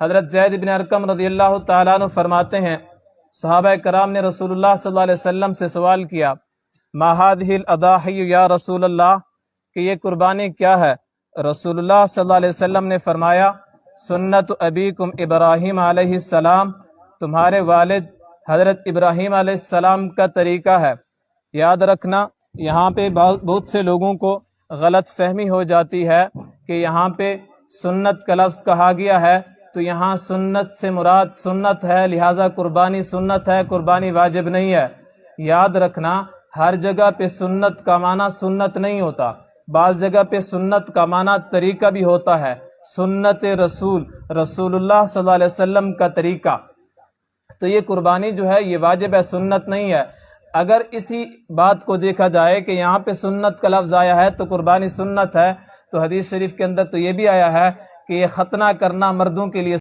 حضرت زید بن ارقم رضی اللہ تعالیٰ عنہ فرماتے ہیں صحابہ کرام نے رسول اللہ صلی اللہ علیہ وسلم سے سوال کیا ما هذه الاضاحی یا رسول اللہ، کہ یہ قربانی کیا ہے؟ رسول اللہ صلی اللہ علیہ وسلم نے فرمایا سنت ابیکم ابراہیم علیہ السلام، تمہارے والد حضرت ابراہیم علیہ السلام کا طریقہ ہے۔ یاد رکھنا یہاں پہ بہت سے لوگوں کو غلط فہمی ہو جاتی ہے کہ یہاں پہ سنت کا لفظ کہا گیا ہے تو یہاں سنت سے مراد سنت ہے، لہٰذا قربانی سنت ہے، قربانی واجب نہیں ہے۔ یاد رکھنا ہر جگہ پہ سنت کا معنی سنت نہیں ہوتا، بعض جگہ پہ سنت کا معنی طریقہ بھی ہوتا ہے۔ سنت رسول اللہ صلی اللہ علیہ وسلم کا طریقہ، تو یہ قربانی جو ہے یہ واجب ہے، سنت نہیں ہے۔ اگر اسی بات کو دیکھا جائے کہ یہاں پہ سنت کا لفظ آیا ہے تو قربانی سنت ہے، تو حدیث شریف کے اندر تو یہ بھی آیا ہے کہ یہ ختنہ کرنا مردوں کے لیے